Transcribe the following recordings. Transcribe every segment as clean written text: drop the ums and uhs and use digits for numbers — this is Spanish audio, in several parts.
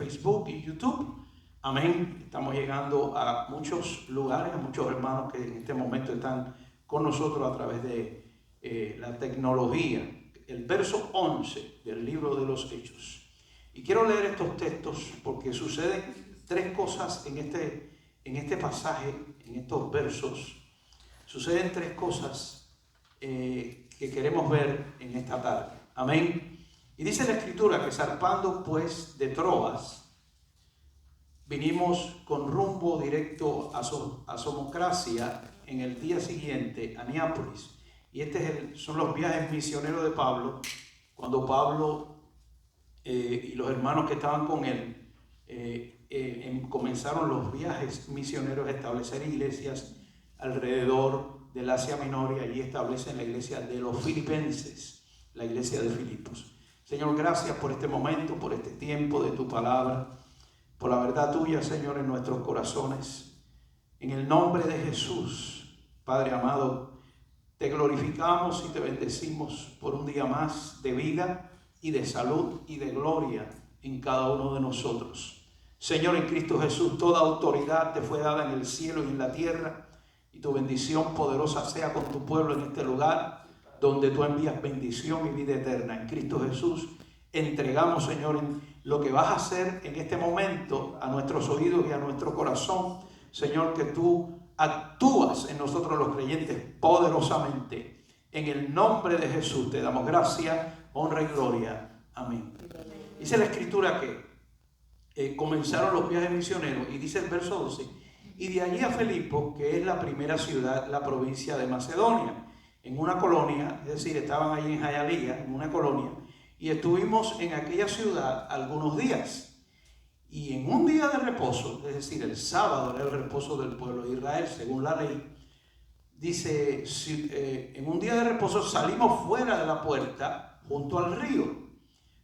Facebook y YouTube. Amén. Estamos llegando a muchos lugares, a muchos hermanos que en este momento están con nosotros a través de la tecnología. El verso 11 del libro de los Hechos. Y quiero leer estos textos porque suceden tres cosas en este pasaje, en estos versos. Suceden tres cosas que queremos ver en esta tarde. Amén. Y dice la Escritura que zarpando pues de Troas, vinimos con rumbo directo a Somocracia en el día siguiente a Neápolis. Y son los viajes misioneros de Pablo, cuando Pablo y los hermanos que estaban con él comenzaron los viajes misioneros a establecer iglesias alrededor del Asia Menor, y allí establecen la iglesia de los filipenses, la iglesia de Filipos. Señor, gracias por este momento, por este tiempo de tu palabra, por la verdad tuya, Señor, en nuestros corazones. En el nombre de Jesús, Padre amado, te glorificamos y te bendecimos por un día más de vida y de salud y de gloria en cada uno de nosotros. Señor, en Cristo Jesús, toda autoridad te fue dada en el cielo y en la tierra, y tu bendición poderosa sea con tu pueblo en este lugar, donde tú envías bendición y vida eterna. En Cristo Jesús entregamos, Señor, lo que vas a hacer en este momento a nuestros oídos y a nuestro corazón. Señor, que tú actúas en nosotros los creyentes poderosamente. En el nombre de Jesús te damos gracia, honra y gloria. Amén. Dice la Escritura que comenzaron los viajes misioneros, y dice el verso 12, y de allí a Filipo, que es la primera ciudad, la provincia de Macedonia, en una colonia, es decir, estaban allí en Jayalía, en una colonia, y estuvimos en aquella ciudad algunos días. Y en un día de reposo, es decir, el sábado era el reposo del pueblo de Israel, según la ley, dice, en un día de reposo salimos fuera de la puerta, junto al río,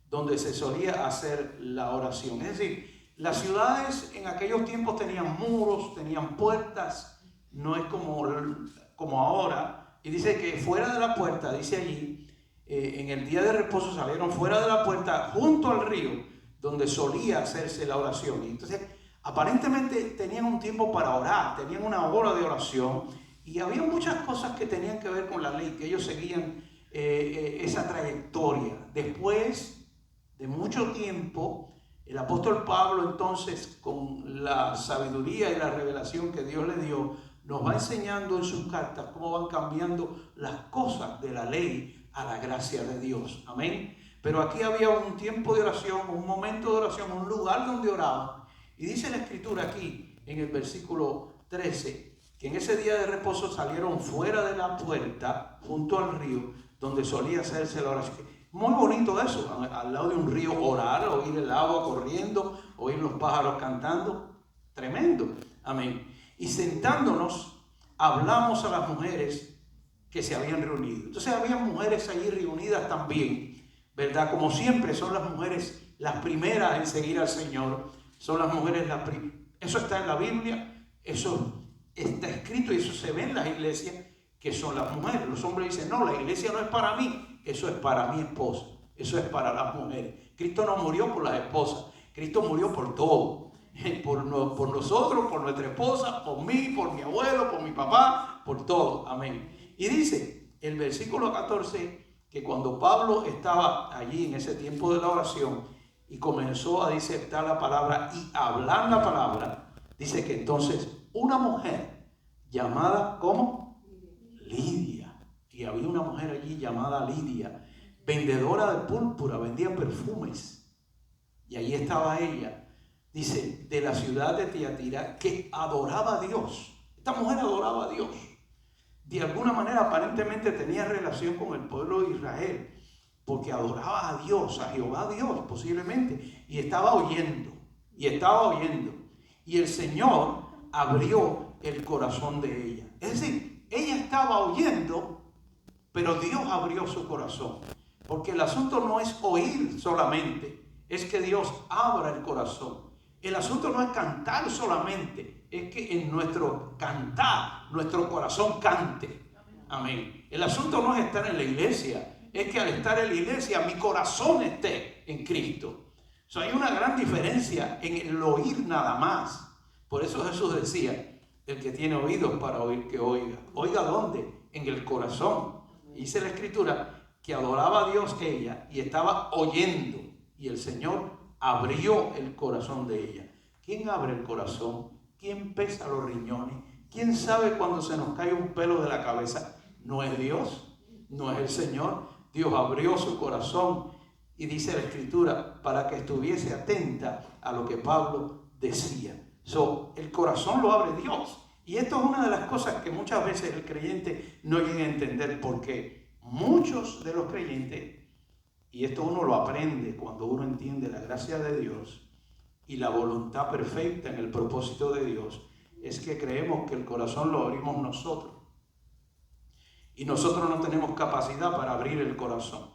donde se solía hacer la oración. Es decir, las ciudades en aquellos tiempos tenían muros, tenían puertas, no es como ahora. Y dice que fuera de la puerta, dice allí, en el día de reposo salieron fuera de la puerta, junto al río, donde solía hacerse la oración. Y entonces, aparentemente tenían un tiempo para orar, tenían una hora de oración, y había muchas cosas que tenían que ver con la ley, que ellos seguían esa trayectoria. Después de mucho tiempo, el apóstol Pablo, entonces, con la sabiduría y la revelación que Dios le dio, nos va enseñando en sus cartas cómo van cambiando las cosas de la ley a la gracia de Dios. Amén. Pero aquí había un tiempo de oración, un momento de oración, un lugar donde oraban. Y dice la Escritura aquí, en el versículo 13, que en ese día de reposo salieron fuera de la puerta, junto al río, donde solía hacerse la oración. Muy bonito eso, al lado de un río orar, oír el agua corriendo, oír los pájaros cantando. Tremendo. Amén. Y sentándonos, hablamos a las mujeres que se habían reunido. Entonces había mujeres allí reunidas también, ¿verdad? Como siempre son las mujeres las primeras en seguir al Señor. Son las mujeres las primeras. Eso está en la Biblia, eso está escrito y eso se ve en las iglesias, que son las mujeres. Los hombres dicen, no, la iglesia no es para mí, eso es para mi esposa, eso es para las mujeres. Cristo no murió por las esposas, Cristo murió por todo. Por nosotros, por nuestra esposa, por mí, por mi abuelo, por mi papá, por todo. Amén. Y dice el versículo 14 que cuando Pablo estaba allí en ese tiempo de la oración y comenzó a disertar la palabra y hablar la palabra, dice que entonces una mujer llamada ¿cómo? Lidia. Y había una mujer allí llamada Lidia, vendedora de púrpura, vendía perfumes. Y allí estaba ella. Dice, de la ciudad de Tiatira, que adoraba a Dios. Esta mujer adoraba a Dios. De alguna manera aparentemente tenía relación con el pueblo de Israel, porque adoraba a Dios, a Jehová Dios posiblemente, y estaba oyendo. Y el Señor abrió el corazón de ella. Es decir, ella estaba oyendo, pero Dios abrió su corazón. Porque el asunto no es oír solamente, es que Dios abra el corazón. El asunto no es cantar solamente, es que en nuestro cantar, nuestro corazón cante. Amén. El asunto no es estar en la iglesia, es que al estar en la iglesia mi corazón esté en Cristo. Hay una gran diferencia en el oír nada más. Por eso Jesús decía, el que tiene oídos para oír, que oiga. ¿Oiga dónde? En el corazón. Dice la Escritura que adoraba a Dios ella y estaba oyendo. Y el Señor abrió el corazón de ella. ¿Quién abre el corazón? ¿Quién pesa los riñones? ¿Quién sabe cuando se nos cae un pelo de la cabeza? No es Dios, no es el Señor. Dios abrió su corazón. Y dice la Escritura, para que estuviese atenta a lo que Pablo decía. El corazón lo abre Dios. Y esto es una de las cosas que muchas veces el creyente no llega a entender, porque muchos de los creyentes, y esto uno lo aprende cuando uno entiende la gracia de Dios y la voluntad perfecta en el propósito de Dios, es que creemos que el corazón lo abrimos nosotros. Y nosotros no tenemos capacidad para abrir el corazón.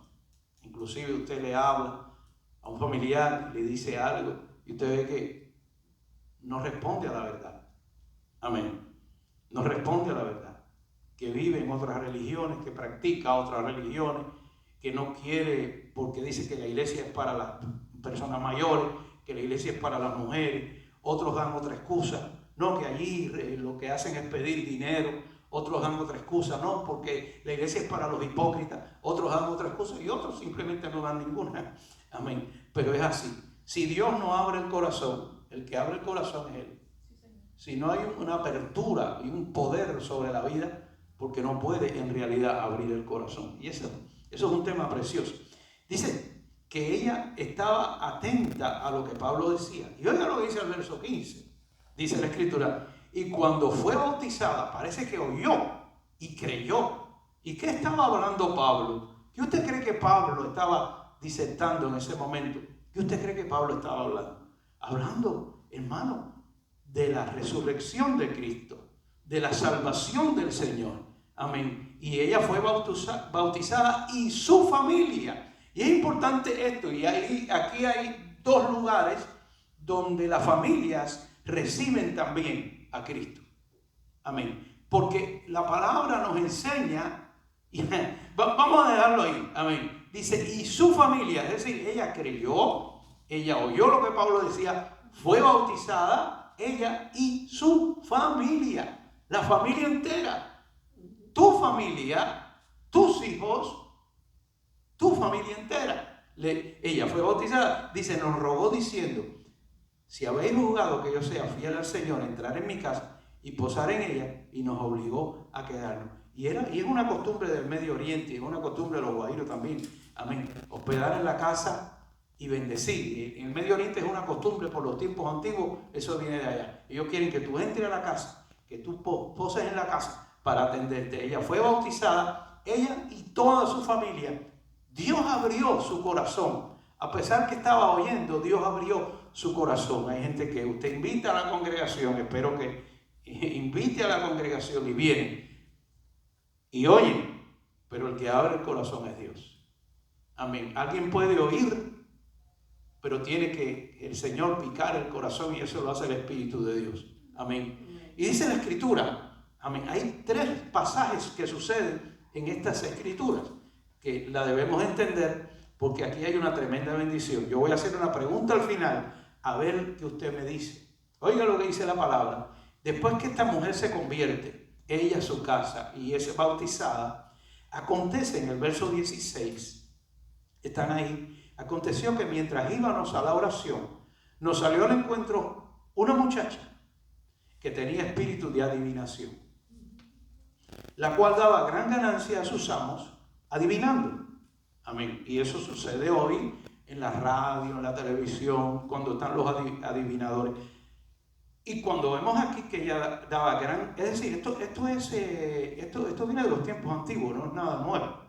Inclusive usted le habla a un familiar, le dice algo y usted ve que no responde a la verdad. Amén. No responde a la verdad. Que vive en otras religiones, que practica otras religiones, que no quiere, porque dice que la iglesia es para las personas mayores, que la iglesia es para las mujeres. Otros dan otra excusa. No, que allí lo que hacen es pedir dinero. Otros dan otra excusa, no, porque la iglesia es para los hipócritas. Otros dan otra excusa y otros simplemente no dan ninguna. Amén. Pero es así. Si Dios no abre el corazón, el que abre el corazón es Él. Si no hay una apertura y un poder sobre la vida, porque no puede en realidad abrir el corazón. Y eso es un tema precioso. Dice que ella estaba atenta a lo que Pablo decía. Y oiga lo que dice el verso 15. Dice la Escritura, y cuando fue bautizada, parece que oyó y creyó. ¿Y qué estaba hablando Pablo? ¿Qué usted cree que Pablo estaba disertando en ese momento? ¿Qué usted cree que Pablo estaba hablando? Hablando, hermano, de la resurrección de Cristo, de la salvación del Señor. Amén. Y ella fue bautizada y su familia. Y es importante esto, y aquí hay dos lugares donde las familias reciben también a Cristo. Amén. Porque la palabra nos enseña, y vamos a dejarlo ahí. Amén. Dice, y su familia, es decir, ella creyó, ella oyó lo que Pablo decía, fue bautizada, ella y su familia, la familia entera, tu familia, tus hijos, tu familia entera. Ella fue bautizada, dice, nos rogó diciendo, si habéis juzgado que yo sea fiel al Señor, entrar en mi casa y posar en ella, y nos obligó a quedarnos. Y es una costumbre del Medio Oriente, es una costumbre de los guajiros también. Amén. Hospedar en la casa y bendecir. En el Medio Oriente es una costumbre por los tiempos antiguos, eso viene de allá. Ellos quieren que tú entres a la casa, que tú poses en la casa para atenderte. Ella fue bautizada, ella y toda su familia. Dios abrió su corazón. A pesar que estaba oyendo, Dios abrió su corazón. Hay gente que usted invita a la congregación, espero que invite a la congregación y viene y oyen, pero el que abre el corazón es Dios. Amén. Alguien puede oír, pero tiene que el Señor picar el corazón, y eso lo hace el Espíritu de Dios. Amén. Y dice la Escritura, amén, hay 3 pasajes que suceden en estas Escrituras que la debemos entender, porque aquí hay una tremenda bendición. Yo voy a hacer una pregunta al final, a ver qué usted me dice. Oiga lo que dice la palabra. Después que esta mujer se convierte, ella, su casa, y es bautizada, acontece en el verso 16, están ahí, aconteció que mientras íbamos a la oración, nos salió al encuentro una muchacha que tenía espíritu de adivinación, la cual daba gran ganancia a sus amos adivinando. Amén. Y eso sucede hoy en la radio, en la televisión, cuando están los adivinadores. Y cuando vemos aquí que ella daba gran... Es decir, esto viene de los tiempos antiguos, no es nada nuevo.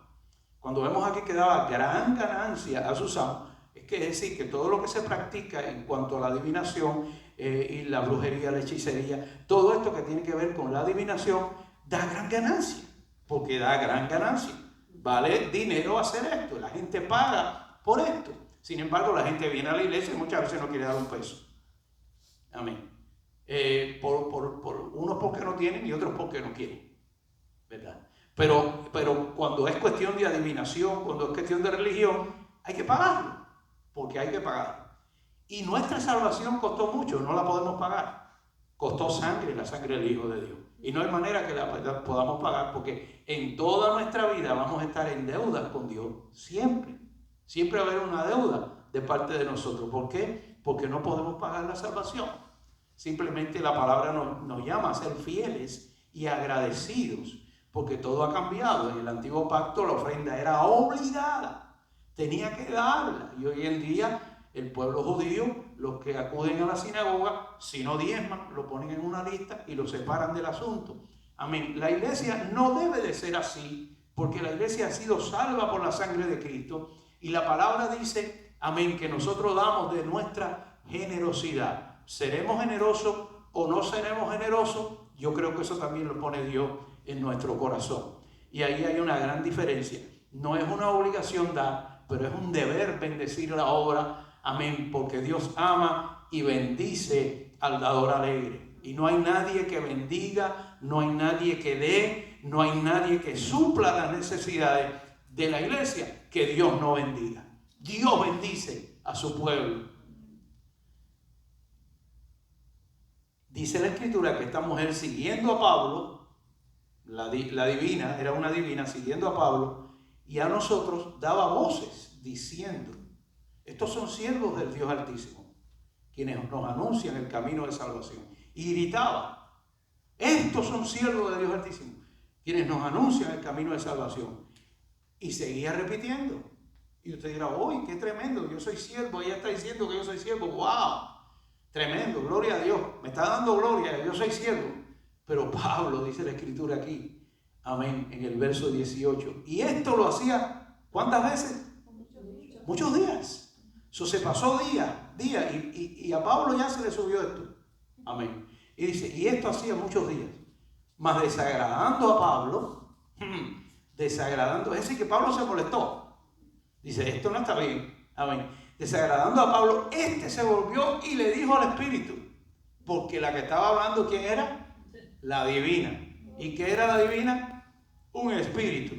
Cuando vemos aquí que daba gran ganancia a sus amos, es decir, que todo lo que se practica en cuanto a la adivinación y la brujería, la hechicería, todo esto que tiene que ver con la adivinación, da gran ganancia, porque da gran ganancia. Vale dinero hacer esto, la gente paga por esto. Sin embargo, la gente viene a la iglesia y muchas veces no quiere dar un peso. Amén. Unos porque no tienen y otros porque no quieren, ¿verdad? Pero cuando es cuestión de adivinación, cuando es cuestión de religión, hay que pagarlo, porque hay que pagar. Y nuestra salvación costó mucho, no la podemos pagar. Costó sangre, la sangre del Hijo de Dios. Y no hay manera que la podamos pagar, porque en toda nuestra vida vamos a estar en deuda con Dios. Siempre. Siempre va a haber una deuda de parte de nosotros. ¿Por qué? Porque no podemos pagar la salvación. Simplemente la palabra nos llama a ser fieles y agradecidos, porque todo ha cambiado. En el antiguo pacto la ofrenda era obligada, tenía que darla. Y hoy en día el pueblo judío, los que acuden a la sinagoga, si no diezman, lo ponen en una lista y lo separan del asunto. Amén. La iglesia no debe de ser así, porque la iglesia ha sido salva por la sangre de Cristo. Y la palabra dice, amén, que nosotros damos de nuestra generosidad. ¿Seremos generosos o no seremos generosos? Yo creo que eso también lo pone Dios en nuestro corazón. Y ahí hay una gran diferencia. No es una obligación dar, pero es un deber bendecir la obra. Amén, porque Dios ama y bendice al dador alegre. Y no hay nadie que bendiga, no hay nadie que dé, no hay nadie que supla las necesidades de la iglesia que Dios no bendiga. Dios bendice a su pueblo. Dice la Escritura que esta mujer, siguiendo a Pablo, la divina, era una divina, siguiendo a Pablo, y a nosotros daba voces diciendo: estos son siervos del Dios Altísimo, quienes nos anuncian el camino de salvación. Y gritaba: estos son siervos del Dios Altísimo, quienes nos anuncian el camino de salvación. Y seguía repitiendo. Y usted dirá: uy, qué tremendo, yo soy siervo. Ella está diciendo que yo soy siervo. ¡Wow! Tremendo, gloria a Dios. Me está dando gloria, yo soy siervo. Pero Pablo, dice la Escritura aquí, amén, en el verso 18. Y esto lo hacía, ¿cuántas veces? Muchos días. Eso se pasó día. Y a Pablo ya se le subió esto. Amén. Y dice, y esto hacía muchos días. Mas desagradando a Pablo, desagradando, es decir, que Pablo se molestó. Dice, esto no está bien. Amén. Desagradando a Pablo, se volvió y le dijo al Espíritu, porque la que estaba hablando, ¿quién era? La divina. ¿Y qué era la divina? Un espíritu.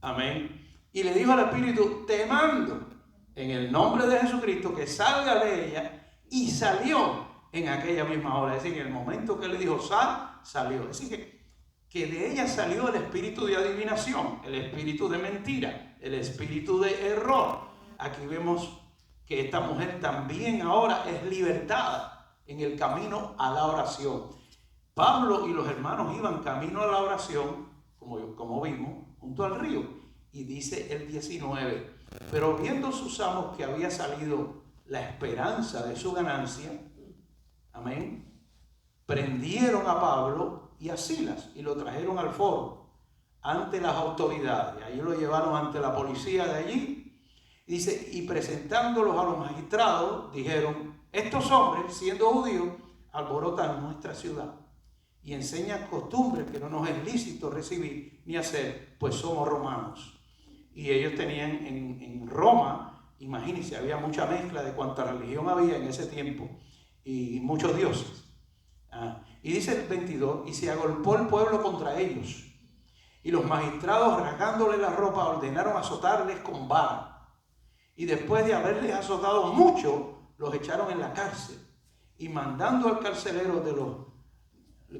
Amén. Y le dijo al Espíritu: te mando en el nombre de Jesucristo que salga de ella. Y salió en aquella misma hora. Es decir, en el momento que le dijo sal, salió. Es decir, que de ella salió el espíritu de adivinación, el espíritu de mentira, el espíritu de error. Aquí vemos que esta mujer también ahora es libertada en el camino a la oración. Pablo y los hermanos iban camino a la oración, como vimos, junto al río. Y dice el 19, pero viendo sus amos que había salido la esperanza de su ganancia, amén, prendieron a Pablo y a Silas y lo trajeron al foro ante las autoridades. Ahí lo llevaron ante la policía de allí. Dice, y presentándolos a los magistrados, dijeron: estos hombres, siendo judíos, alborotan nuestra ciudad y enseñan costumbres que no nos es lícito recibir ni hacer, pues somos romanos. Y ellos tenían en Roma, imagínense, había mucha mezcla de cuánta religión había en ese tiempo y muchos dioses. Y dice el 22, y se agolpó el pueblo contra ellos. Y los magistrados, rasgándole la ropa, ordenaron azotarles con vara. Y después de haberles azotado mucho, los echaron en la cárcel. Y mandando al carcelero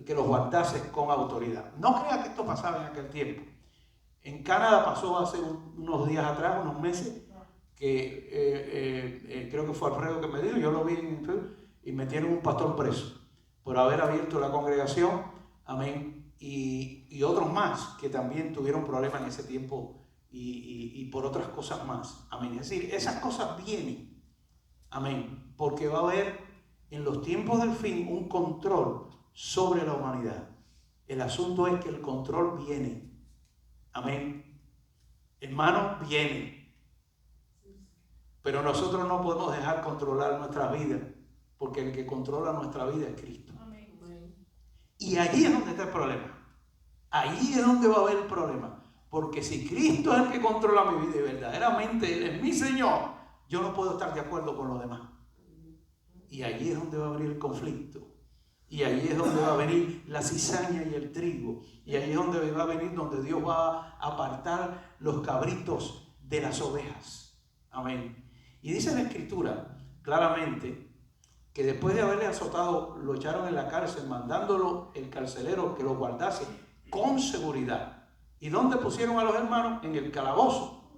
que los guardase con autoridad. No crea que esto pasaba en aquel tiempo. En Canadá pasó hace unos días atrás, unos meses, que creo que fue Alfredo que me dijo, yo lo vi en Facebook, y metieron un pastor preso por haber abierto la congregación, amén, y otros más que también tuvieron problemas en ese tiempo y por otras cosas más, amén. Es decir, esas cosas vienen, amén, porque va a haber en los tiempos del fin un control sobre la humanidad. El asunto es que el control viene, amén, hermano, viene, pero nosotros no podemos dejar controlar nuestra vida, porque el que controla nuestra vida es Cristo. Y allí es donde está el problema. Allí es donde va a haber el problema. Porque si Cristo es el que controla mi vida y verdaderamente Él es mi Señor, yo no puedo estar de acuerdo con los demás. Y allí es donde va a venir el conflicto. Y allí es donde va a venir la cizaña y el trigo. Y allí es donde va a venir donde Dios va a apartar los cabritos de las ovejas. Amén. Y dice la Escritura claramente que después de haberle azotado, lo echaron en la cárcel, mandándolo el carcelero que lo guardase con seguridad. ¿Y dónde pusieron a los hermanos? En el calabozo.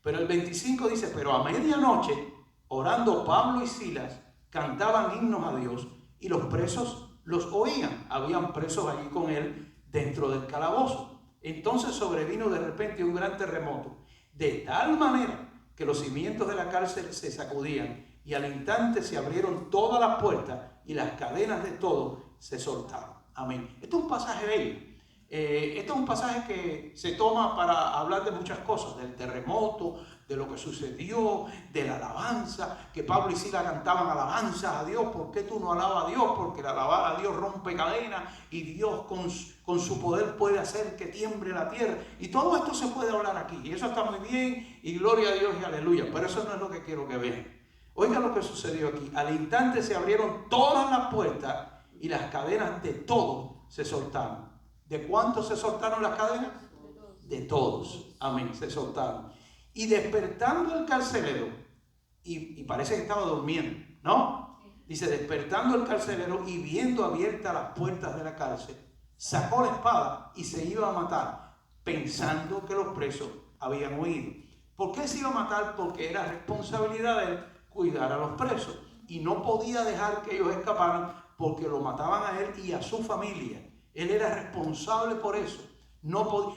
Pero el 25 dice, pero a medianoche, orando Pablo y Silas, cantaban himnos a Dios y los presos los oían. Habían presos allí con él dentro del calabozo. Entonces sobrevino de repente un gran terremoto, de tal manera que los cimientos de la cárcel se sacudían y al instante se abrieron todas las puertas y las cadenas de todos se soltaron. Amén. Esto es un pasaje bello. Este es un pasaje que se toma para hablar de muchas cosas, del terremoto, de lo que sucedió, de la alabanza, que Pablo y Silas cantaban alabanzas a Dios. ¿Por qué tú no alabas a Dios? Porque el alabar a Dios rompe cadenas y Dios con su poder puede hacer que tiemble la tierra. Y todo esto se puede hablar aquí. Y eso está muy bien y gloria a Dios y aleluya. Pero eso no es lo que quiero que vean. Oiga lo que sucedió aquí. Al instante se abrieron todas las puertas y las cadenas de todos se soltaron. ¿De cuántos se soltaron las cadenas? De todos. Amén, se soltaron. Y despertando el carcelero, y parece que estaba durmiendo, ¿no? Dice, despertando el carcelero y viendo abiertas las puertas de la cárcel, sacó la espada y se iba a matar, pensando que los presos habían huido. ¿Por qué se iba a matar? Porque era responsabilidad de él cuidar a los presos. Y no podía dejar que ellos escaparan porque lo mataban a él y a su familia. Él era responsable por eso.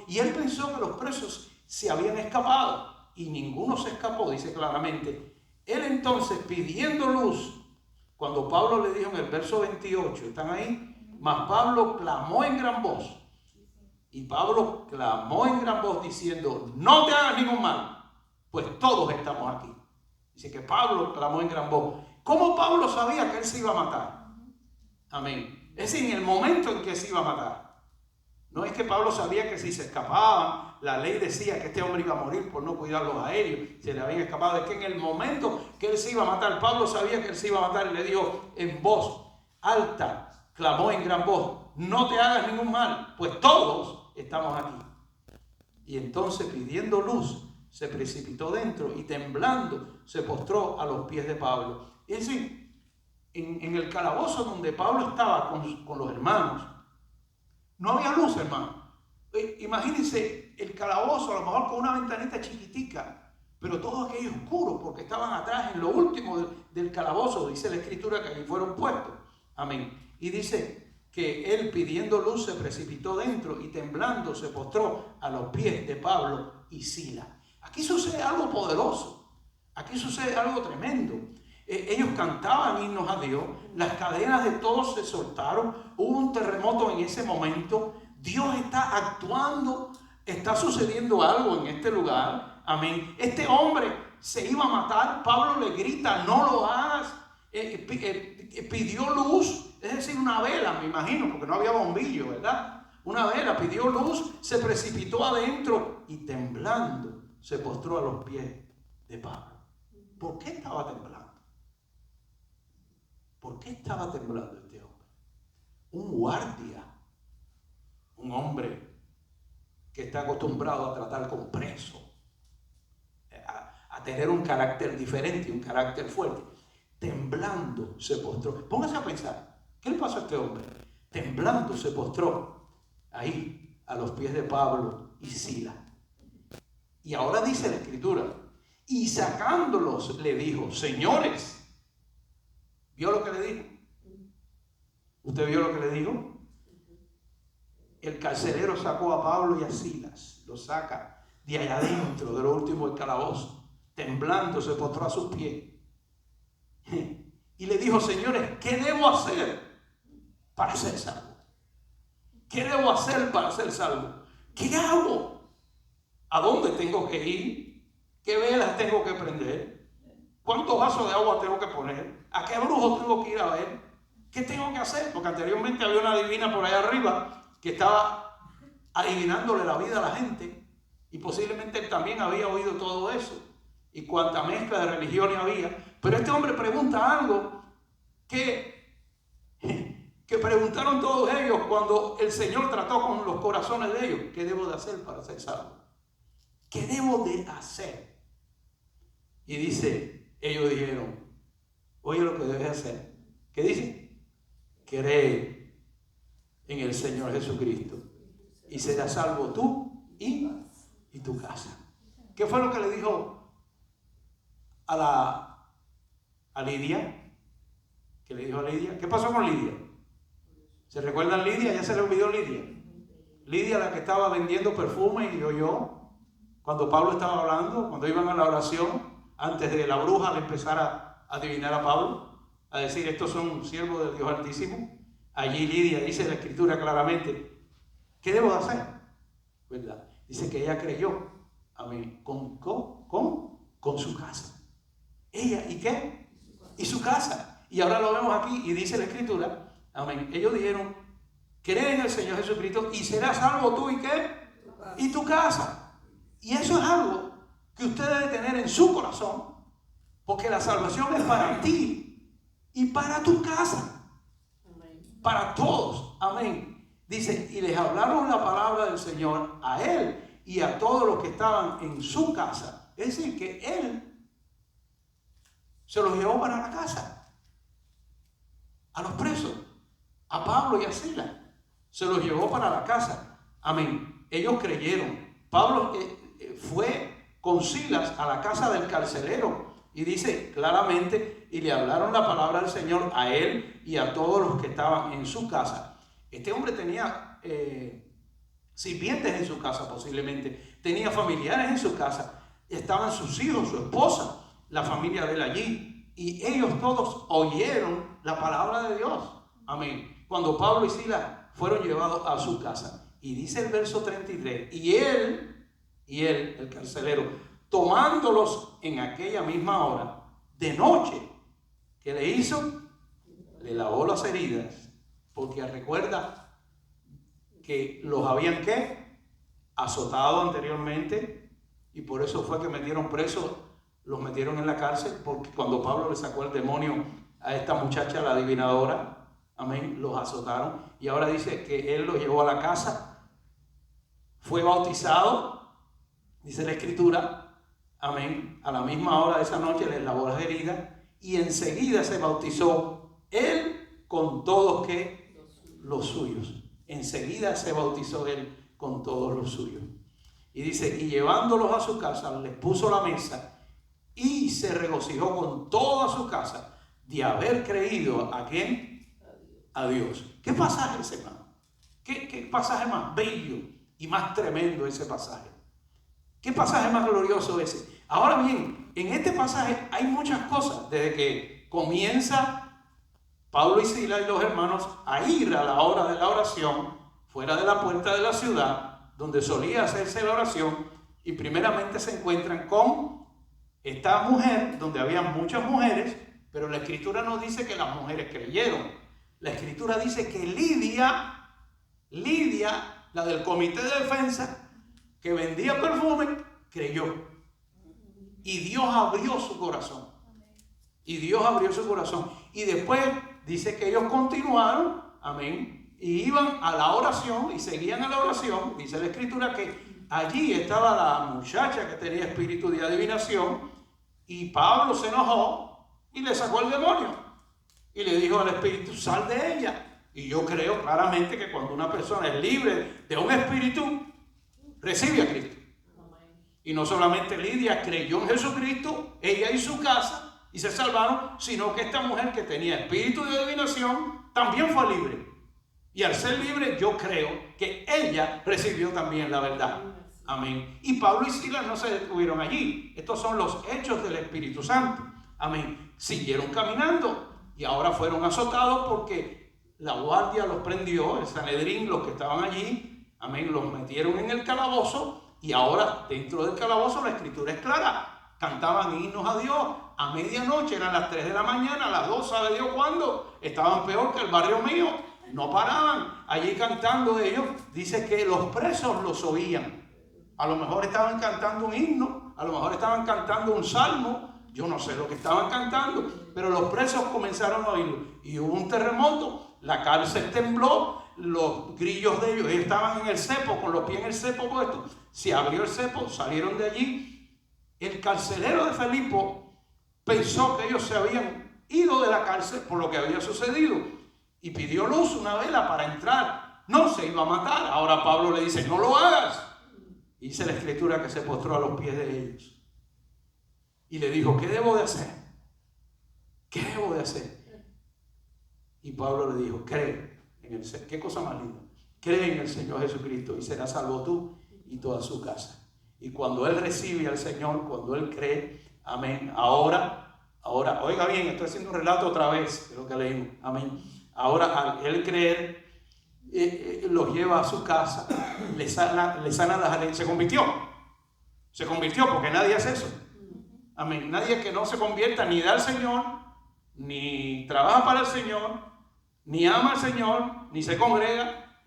Y él pensó que los presos se habían escapado y ninguno se escapó, dice claramente. Él entonces, pidiendo luz, cuando Pablo le dijo en el verso 28, ¿están ahí? Mas Pablo clamó en gran voz. Y Pablo clamó en gran voz diciendo, no te hagas ningún mal, pues todos estamos aquí. Dice que Pablo clamó en gran voz. ¿Cómo Pablo sabía que él se iba a matar? Amén. Es decir, en el momento en que se iba a matar. No es que Pablo sabía que si se escapaban, la ley decía que este hombre iba a morir por no cuidar los aéreos, se le habían escapado. Es que en el momento que él se iba a matar, Pablo sabía que él se iba a matar y le dijo en voz alta, clamó en gran voz, no te hagas ningún mal, pues todos estamos aquí. Y entonces, pidiendo luz, se precipitó dentro y temblando se postró a los pies de Pablo. Es decir, en el calabozo donde Pablo estaba con los hermanos, no había luz, hermano. Imagínense el calabozo, a lo mejor con una ventanita chiquitica, pero todo aquello oscuro, porque estaban atrás en lo último del calabozo, dice la escritura que allí fueron puestos. Amén. Y dice que él, pidiendo luz, se precipitó dentro y temblando se postró a los pies de Pablo y Silas. Aquí sucede algo poderoso, aquí sucede algo tremendo. Ellos cantaban himnos a Dios, las cadenas de todos se soltaron, hubo un terremoto en ese momento, Dios está actuando, está sucediendo algo en este lugar, amén. Este hombre se iba a matar, Pablo le grita, no lo hagas, pidió luz, es decir, una vela, me imagino, porque no había bombillo, ¿verdad? Una vela, pidió luz, se precipitó adentro y temblando se postró a los pies de Pablo. ¿Por qué estaba temblando? ¿Por qué estaba temblando este hombre? Un guardia, un hombre que está acostumbrado a tratar con presos, a tener un carácter diferente, un carácter fuerte. Temblando se postró. Póngase a pensar, ¿qué le pasó a este hombre? Temblando se postró ahí a los pies de Pablo y Silas. Y ahora dice la escritura, y sacándolos le dijo, señores, ¿vio lo que le dijo? ¿Usted vio lo que le dijo? El carcelero sacó a Pablo y a Silas, lo saca de allá adentro, de lo último del calabozo, temblando se postró a sus pies. Y le dijo, señores, ¿qué debo hacer para ser salvo? ¿Qué debo hacer para ser salvo? ¿Qué hago? ¿A dónde tengo que ir? ¿Qué velas tengo que prender? ¿Cuántos vasos de agua tengo que poner? ¿A qué brujo tengo que ir a ver? ¿Qué tengo que hacer? Porque anteriormente había una adivina por allá arriba que estaba adivinándole la vida a la gente y posiblemente él también había oído todo eso y cuánta mezcla de religiones había. Pero este hombre pregunta algo que preguntaron todos ellos cuando el Señor trató con los corazones de ellos. ¿Qué debo de hacer para ser salvo? ¿Qué debo de hacer? Y dice, ellos dijeron, Oye lo que debes hacer. ¿Qué dice? Cree en el Señor Jesucristo y serás salvo tú y tu casa. ¿Qué fue lo que le dijo a Lidia? ¿Qué le dijo a Lidia? ¿Qué pasó con Lidia? ¿Se recuerdan Lidia? ¿Ya se le olvidó Lidia? Lidia, la que estaba vendiendo perfume y oyó cuando Pablo estaba hablando, cuando iban a la oración, antes de la bruja le empezara a adivinar a Pablo, a decir, estos son siervos del Dios Altísimo. Allí Lidia dice la Escritura claramente, ¿qué debo de hacer? ¿Verdad? Dice que ella creyó, amén, con su casa. Ella, ¿y qué? Y su casa. Y ahora lo vemos aquí y dice la Escritura, amén, ellos dijeron, cree en el Señor Jesucristo y serás salvo tú y ¿qué? Y tu casa. Y eso es algo que usted debe tener en su corazón, porque la salvación es para ti y para tu casa, para todos, amén. Dice, y les hablaron la palabra del Señor a él y a todos los que estaban en su casa. Es decir, que él se los llevó para la casa, a los presos, a Pablo y a Silas, se los llevó para la casa, amén. Ellos creyeron. Pablo fue con Silas a la casa del carcelero y dice claramente, y le hablaron la palabra del Señor a él y a todos los que estaban en su casa. Este hombre tenía sirvientes en su casa posiblemente, tenía familiares en su casa, estaban sus hijos, su esposa, la familia de él allí, y ellos todos oyeron la palabra de Dios, amén, cuando Pablo y Silas fueron llevados a su casa. Y dice el verso 33, y él, el carcelero, tomándolos en aquella misma hora, de noche, ¿qué le hizo? Le lavó las heridas, porque recuerda que los habían ¿qué? Azotado anteriormente, y por eso fue que metieron presos, los metieron en la cárcel, porque cuando Pablo le sacó el demonio a esta muchacha, la adivinadora, amén, los azotaron, y ahora dice que él los llevó a la casa, fue bautizado, dice la Escritura, amén, a la misma hora de esa noche les lavó las heridas, y enseguida se bautizó él con todos ¿qué? Los suyos. Enseguida se bautizó él con todos los suyos. Y dice, y llevándolos a su casa, les puso la mesa y se regocijó con toda su casa de haber creído ¿a quién? A Dios. ¿Qué pasaje ese, hermano? ¿Qué pasaje más bello y más tremendo ese pasaje? ¿Qué pasaje más glorioso ese? Ahora bien, en este pasaje hay muchas cosas. Desde que comienza Pablo y Silas y los hermanos a ir a la hora de la oración, fuera de la puerta de la ciudad, donde solía hacerse la oración, y primeramente se encuentran con esta mujer, donde había muchas mujeres, pero la Escritura no dice que las mujeres creyeron. La Escritura dice que Lidia, la del comité de defensa, que vendía perfume, creyó. Y Dios abrió su corazón. Y Dios abrió su corazón. Y después dice que ellos continuaron, amén, y iban a la oración y seguían a la oración. Dice la Escritura que allí estaba la muchacha que tenía espíritu de adivinación, y Pablo se enojó y le sacó el demonio y le dijo al espíritu, sal de ella. Y yo creo claramente que cuando una persona es libre de un espíritu, recibe a Cristo. Y no solamente Lidia creyó en Jesucristo, ella y su casa, y se salvaron, sino que esta mujer que tenía espíritu de adivinación también fue libre. Y al ser libre, yo creo que ella recibió también la verdad. Amén. Y Pablo y Silas no se detuvieron allí. Estos son los hechos del Espíritu Santo. Amén. Siguieron caminando y ahora fueron azotados porque la guardia los prendió, el Sanedrín, los que estaban allí. Amén. Los metieron en el calabozo y ahora dentro del calabozo la Escritura es clara. Cantaban himnos a Dios a medianoche, eran las 3 de la mañana, a las 2, ¿sabe Dios cuándo? Estaban peor que el barrio mío, no paraban allí cantando ellos. Dice que los presos los oían. A lo mejor estaban cantando un himno, a lo mejor estaban cantando un salmo, yo no sé lo que estaban cantando, pero los presos comenzaron a oírlo. Y hubo un terremoto, la cárcel tembló, los grillos de ellos estaban en el cepo, con los pies en el cepo puestos. Se abrió el cepo, salieron de allí. El carcelero de Filipo pensó que ellos se habían ido de la cárcel por lo que había sucedido y pidió luz, una vela para entrar. No se iba a matar. Ahora Pablo le dice, no lo hagas. Y dice la escritura que se postró a los pies de ellos y le dijo, ¿qué debo de hacer? ¿Qué debo de hacer? Y Pablo le dijo, cree en el Señor. Qué cosa más linda. Cree en el Señor Jesucristo y serás salvo tú y toda su casa. Y cuando él recibe al Señor, cuando él cree, amén, ahora, oiga bien, estoy haciendo un relato otra vez de lo que leímos, amén. Ahora al él creer, los lleva a su casa, le sana las arenas, se convirtió porque nadie hace eso, amén. Nadie que no se convierta ni da al Señor, ni trabaja para el Señor, ni ama al Señor, ni se congrega,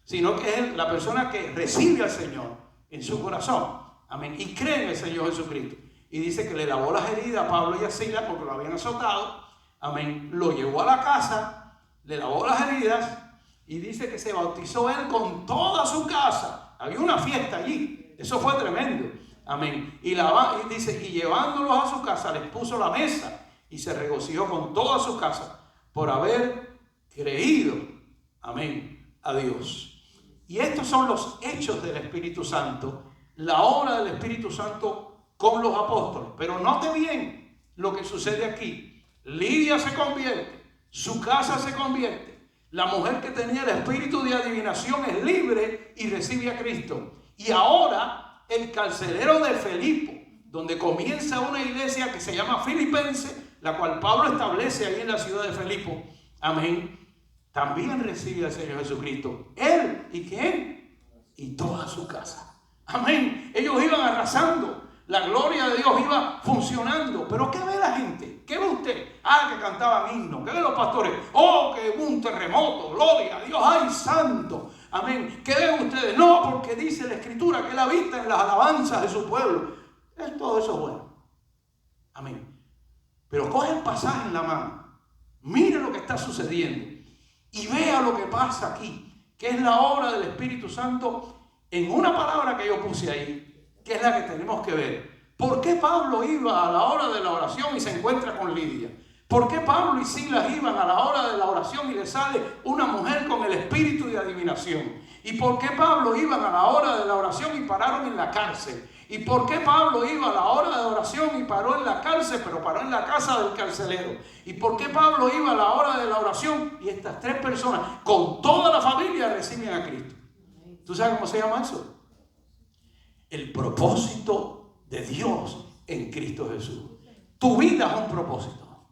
sino que es la persona que recibe al Señor en su corazón, amén, y cree en el Señor Jesucristo. Y dice que le lavó las heridas a Pablo y a Silas porque lo habían azotado, amén, lo llevó a la casa, le lavó las heridas y dice que se bautizó él con toda su casa. Había una fiesta allí, eso fue tremendo, amén, y dice, y llevándolos a su casa les puso la mesa y se regocijó con toda su casa por haber creído, amén, a Dios. Y estos son los hechos del Espíritu Santo, la obra del Espíritu Santo con los apóstoles. Pero note bien lo que sucede aquí. Lidia se convierte, su casa se convierte. La mujer que tenía el espíritu de adivinación es libre y recibe a Cristo. Y ahora el carcelero de Filipo, donde comienza una iglesia que se llama Filipense, la cual Pablo establece ahí en la ciudad de Filipo, amén, también recibe al Señor Jesucristo. Él y quién, y toda su casa, amén. Ellos iban arrasando, la gloria de Dios iba funcionando. Pero ¿qué ve la gente? ¿Qué ve usted? Que cantaban himnos. ¿Qué ven los pastores? Que hubo un terremoto, gloria a Dios, ¡ay santo! Amén. ¿Qué ven ustedes? No, porque dice la escritura que él habita en las alabanzas de su pueblo. Todo eso es bueno, amén. Pero coge el pasaje en la mano, mire lo que está sucediendo y vea lo que pasa aquí, que es la obra del Espíritu Santo en una palabra que yo puse ahí, que es la que tenemos que ver. ¿Por qué Pablo iba a la hora de la oración y se encuentra con Lidia? ¿Por qué Pablo y Silas iban a la hora de la oración y le sale una mujer con el espíritu de adivinación? ¿Y por qué Pablo iban a la hora de la oración y pararon en la cárcel? ¿Y por qué Pablo iba a la hora de oración y paró en la cárcel, pero paró en la casa del carcelero? ¿Y por qué Pablo iba a la hora de la oración y estas tres personas con toda la familia reciben a Cristo? ¿Tú sabes cómo se llama eso? El propósito de Dios en Cristo Jesús. Tu vida es un propósito.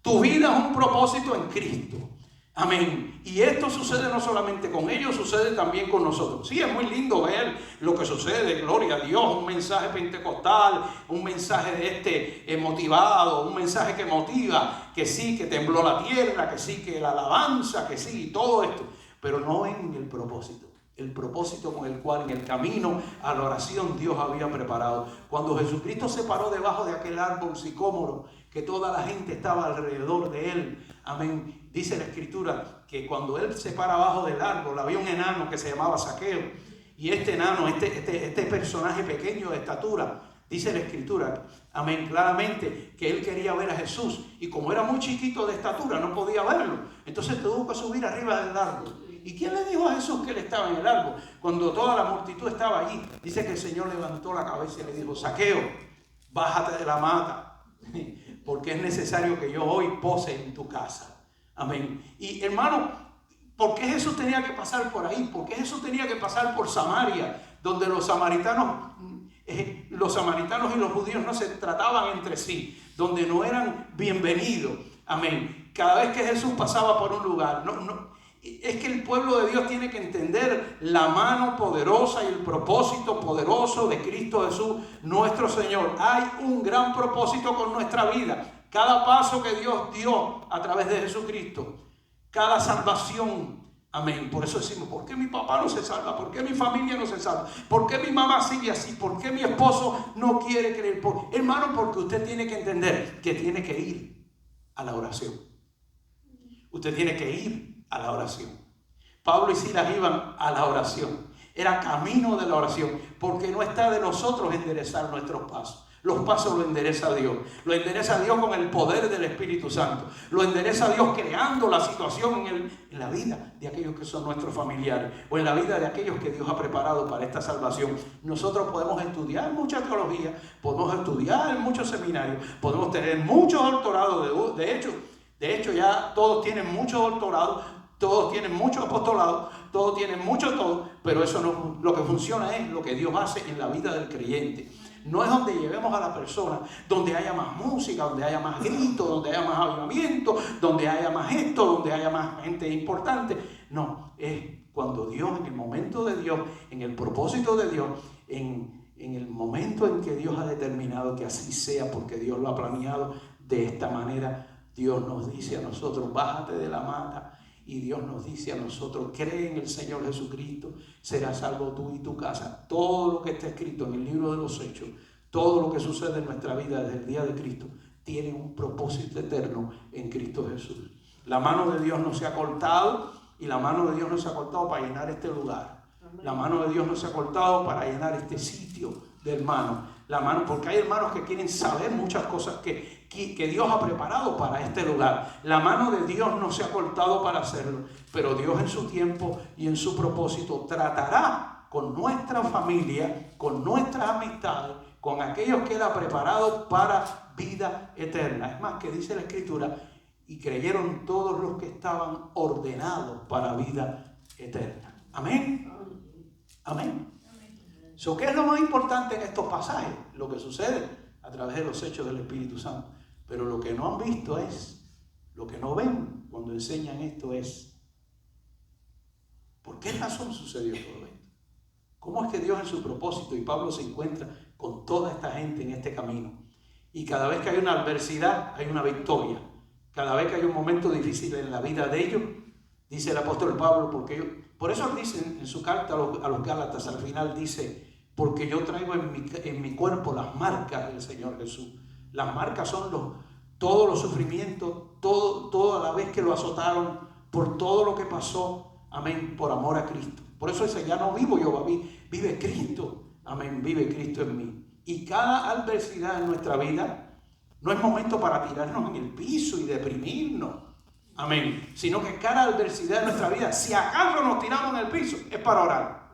Tu vida es un propósito en Cristo. Amén. Y esto sucede no solamente con ellos, sucede también con nosotros. Sí, es muy lindo ver lo que sucede, gloria a Dios, un mensaje pentecostal, un mensaje motivado, un mensaje que motiva, que sí, que tembló la tierra, que sí, que la alabanza, que sí, todo esto. Pero no en el propósito con el cual en el camino a la oración Dios había preparado. Cuando Jesucristo se paró debajo de aquel árbol sicómoro, que toda la gente estaba alrededor de él, amén, dice la escritura que cuando él se para abajo del árbol había un enano que se llamaba Zaqueo, y este enano, este personaje pequeño de estatura, dice la escritura, amén, claramente que él quería ver a Jesús, y como era muy chiquito de estatura no podía verlo, entonces tuvo que subir arriba del árbol. ¿Y quién le dijo a Jesús que él estaba en el árbol? Cuando toda la multitud estaba allí, dice que el Señor levantó la cabeza y le dijo: Zaqueo, bájate de la mata, porque es necesario que yo hoy pose en tu casa. Amén. Y hermano, ¿por qué Jesús tenía que pasar por ahí? ¿Por qué Jesús tenía que pasar por Samaria, donde los samaritanos y los judíos no se trataban entre sí, donde no eran bienvenidos? Amén. Cada vez que Jesús pasaba por un lugar, es que el pueblo de Dios tiene que entender la mano poderosa y el propósito poderoso de Cristo Jesús, nuestro Señor. Hay un gran propósito con nuestra vida. Cada paso que Dios dio a través de Jesucristo, cada salvación, amén. Por eso decimos: ¿por qué mi papá no se salva? ¿Por qué mi familia no se salva? ¿Por qué mi mamá sigue así? ¿Por qué mi esposo no quiere creer? Hermano, porque usted tiene que entender que tiene que ir a la oración. Usted tiene que ir a la oración. Pablo y Silas iban a la oración. Era camino de la oración, porque no está de nosotros enderezar nuestros pasos. los pasos los endereza Dios. Lo endereza Dios con el poder del Espíritu Santo. Lo endereza Dios creando la situación en la vida de aquellos que son nuestros familiares o en la vida de aquellos que Dios ha preparado para esta salvación. Nosotros podemos estudiar mucha teología, podemos estudiar muchos seminarios, podemos tener muchos doctorados. De hecho ya todos tienen muchos doctorados, todos tienen mucho apostolado, todos tienen mucho todo, pero eso no, lo que funciona es lo que Dios hace en la vida del creyente. No es donde llevemos a la persona, donde haya más música, donde haya más gritos, donde haya más avivamiento, donde haya más esto, donde haya más gente importante. No, es cuando Dios, en el momento de Dios, en el propósito de Dios, en el momento en que Dios ha determinado que así sea, porque Dios lo ha planeado de esta manera, Dios nos dice a nosotros, bájate de la mata. Y Dios nos dice a nosotros, cree en el Señor Jesucristo, serás salvo tú y tu casa. Todo lo que está escrito en el libro de los Hechos, todo lo que sucede en nuestra vida desde el día de Cristo, tiene un propósito eterno en Cristo Jesús. La mano de Dios no se ha cortado y la mano de Dios no se ha cortado para llenar este lugar. La mano de Dios no se ha cortado para llenar este sitio de hermanos. La mano, porque hay hermanos que quieren saber muchas cosas que Dios ha preparado para este lugar. La mano de Dios no se ha cortado para hacerlo, pero Dios en su tiempo y en su propósito tratará con nuestra familia, con nuestras amistades, con aquellos que Él ha preparado para vida eterna. Es más, que dice la Escritura, y creyeron todos los que estaban ordenados para vida eterna. Amén. Amén. ¿Qué es lo más importante en estos pasajes? Lo que sucede a través de los hechos del Espíritu Santo. Pero lo que no han visto es, lo que no ven cuando enseñan esto es, ¿por qué razón sucedió todo esto? ¿Cómo es que Dios en su propósito, y Pablo se encuentra con toda esta gente en este camino? Y cada vez que hay una adversidad, hay una victoria. Cada vez que hay un momento difícil en la vida de ellos, dice el apóstol Pablo, por eso él dice en su carta a los Gálatas, al final dice, porque yo traigo en mi cuerpo las marcas del Señor Jesús. Las marcas son todos los sufrimientos, toda la vez que lo azotaron, por todo lo que pasó, amén, por amor a Cristo. Por eso dice, ya no vivo yo, vive Cristo, amén, vive Cristo en mí. Y cada adversidad en nuestra vida no es momento para tirarnos en el piso y deprimirnos, amén, sino que cada adversidad en nuestra vida, si acaso nos tiramos en el piso, es para orar.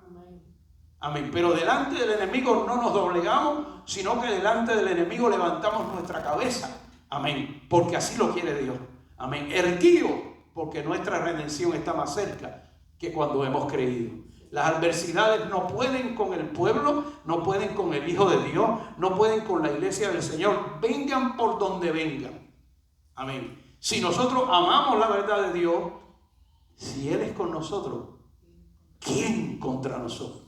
Amén. Pero delante del enemigo no nos doblegamos, sino que delante del enemigo levantamos nuestra cabeza. Amén. Porque así lo quiere Dios. Amén. Erguido, porque nuestra redención está más cerca que cuando hemos creído. Las adversidades no pueden con el pueblo, no pueden con el Hijo de Dios, no pueden con la iglesia del Señor. Vengan por donde vengan. Amén. Si nosotros amamos la verdad de Dios, si Él es con nosotros, ¿quién contra nosotros?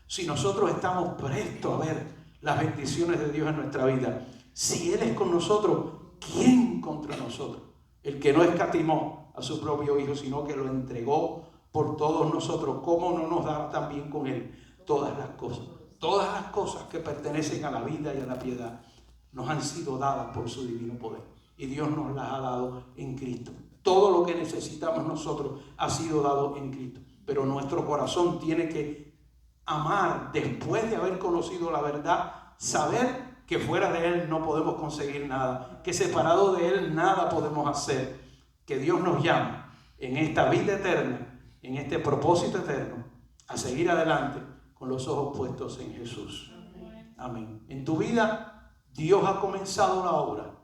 Si nosotros estamos prestos a ver las bendiciones de Dios en nuestra vida, si Él es con nosotros, ¿quién contra nosotros? El que no escatimó a su propio Hijo, sino que lo entregó por todos nosotros, ¿cómo no nos da también con Él todas las cosas? Todas las cosas que pertenecen a la vida y a la piedad nos han sido dadas por su divino poder. Y Dios nos las ha dado en Cristo. Todo lo que necesitamos nosotros ha sido dado en Cristo. Pero nuestro corazón tiene que amar después de haber conocido la verdad, saber que fuera de Él no podemos conseguir nada, que separado de Él nada podemos hacer, que Dios nos llama en esta vida eterna, en este propósito eterno, a seguir adelante con los ojos puestos en Jesús. Amén. En tu vida Dios ha comenzado la obra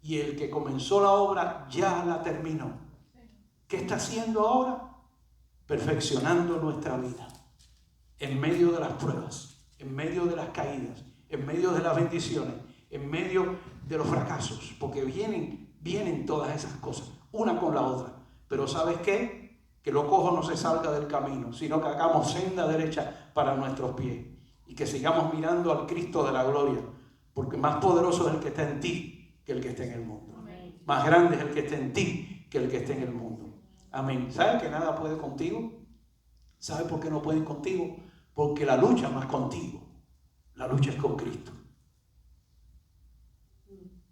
y el que comenzó la obra ya la terminó. ¿Qué está haciendo ahora? Perfeccionando nuestra vida. En medio de las pruebas, en medio de las caídas, en medio de las bendiciones, en medio de los fracasos, porque vienen todas esas cosas, una con la otra. Pero ¿sabes qué? Que lo cojo no se salga del camino, sino que hagamos senda derecha para nuestros pies y que sigamos mirando al Cristo de la gloria, porque más poderoso es el que está en ti que el que está en el mundo. Amén. Más grande es el que está en ti que el que está en el mundo. Amén. ¿Sabes que nada puede contigo? ¿Sabes por qué no pueden contigo? Porque la lucha no es contigo, la lucha es con Cristo.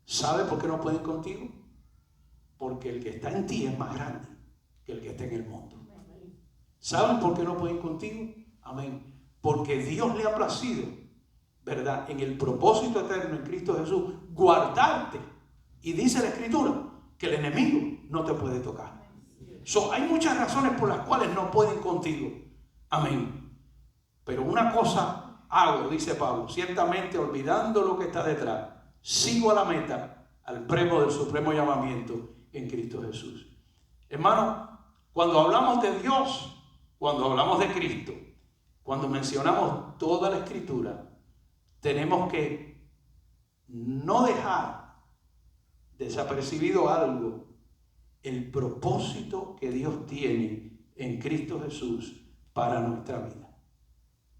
¿Sabes por qué no pueden contigo? Porque el que está en ti es más grande que el que está en el mundo. ¿Saben por qué no pueden contigo? Amén. Porque Dios le ha placido ¿verdad?, en el propósito eterno en Cristo Jesús, guardarte. Y dice la Escritura que el enemigo no te puede tocar. Hay muchas razones por las cuales no pueden contigo. Amén. Pero una cosa hago, dice Pablo, ciertamente olvidando lo que está detrás, sigo a la meta, al premio del supremo llamamiento en Cristo Jesús. Hermano, cuando hablamos de Dios, cuando hablamos de Cristo, cuando mencionamos toda la Escritura, tenemos que no dejar desapercibido algo, el propósito que Dios tiene en Cristo Jesús para nuestra vida.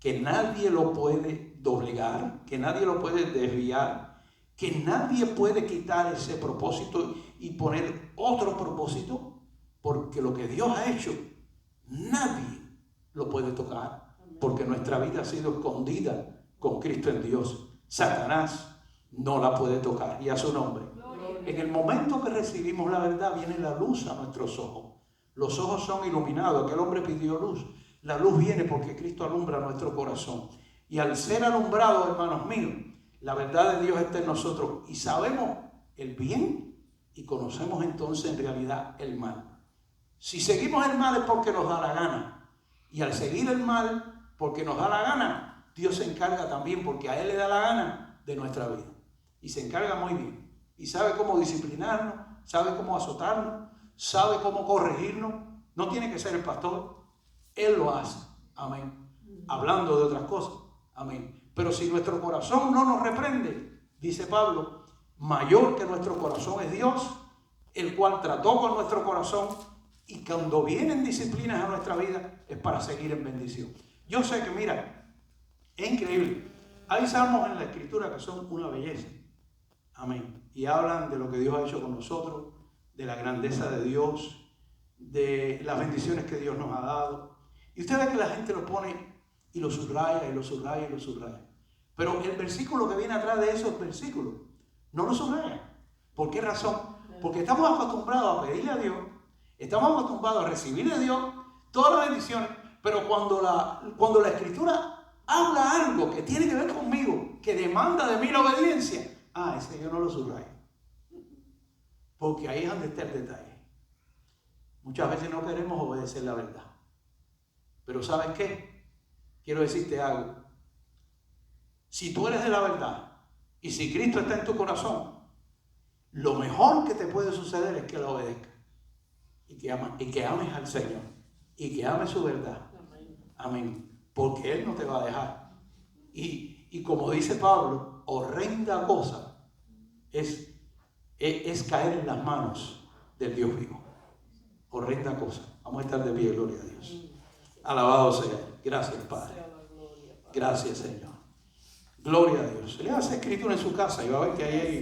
Que nadie lo puede doblegar, que nadie lo puede desviar, que nadie puede quitar ese propósito y poner otro propósito, porque lo que Dios ha hecho, nadie lo puede tocar, porque nuestra vida ha sido escondida con Cristo en Dios. Satanás no la puede tocar, y a su nombre. En el momento que recibimos la verdad, viene la luz a nuestros ojos. Los ojos son iluminados. Aquel hombre pidió luz. La luz viene porque Cristo alumbra nuestro corazón. Y al ser alumbrado, hermanos míos, la verdad de Dios está en nosotros. Y sabemos el bien y conocemos entonces en realidad el mal. Si seguimos el mal es porque nos da la gana. Y al seguir el mal porque nos da la gana, Dios se encarga también, porque a Él le da la gana, de nuestra vida. Y se encarga muy bien. Y sabe cómo disciplinarnos, sabe cómo azotarnos, sabe cómo corregirnos. No tiene que ser el pastor, Él lo hace. Amén. Hablando de otras cosas. Amén. Pero si nuestro corazón no nos reprende, dice Pablo, mayor que nuestro corazón es Dios, el cual trató con nuestro corazón, y cuando vienen disciplinas a nuestra vida es para seguir en bendición. Yo sé que, mira, es increíble. Hay salmos en la Escritura que son una belleza. Amén. Y hablan de lo que Dios ha hecho con nosotros, de la grandeza de Dios, de las bendiciones que Dios nos ha dado. Y usted ve que la gente lo pone y lo subraya, y lo subraya, y lo subraya. Pero el versículo que viene atrás de esos versículos no lo subraya. ¿Por qué razón? Porque estamos acostumbrados a pedirle a Dios, estamos acostumbrados a recibir de Dios todas las bendiciones, pero cuando la Escritura habla algo que tiene que ver conmigo, que demanda de mí la obediencia, ese yo no lo subrayo. Porque ahí es donde está el detalle. Muchas veces no queremos obedecer la verdad. Pero ¿sabes qué? Quiero decirte algo. Si tú eres de la verdad y si Cristo está en tu corazón, lo mejor que te puede suceder es que la obedezcas y que ames al Señor y que ames su verdad. Amén. Porque Él no te va a dejar. Y como dice Pablo, horrenda cosa es caer en las manos del Dios vivo. Horrenda cosa. Vamos a estar de pie, gloria a Dios. Alabado sea. Gracias, Padre. Gracias, Señor. Gloria a Dios. Lea esa escritura en su casa y va a ver que ahí hay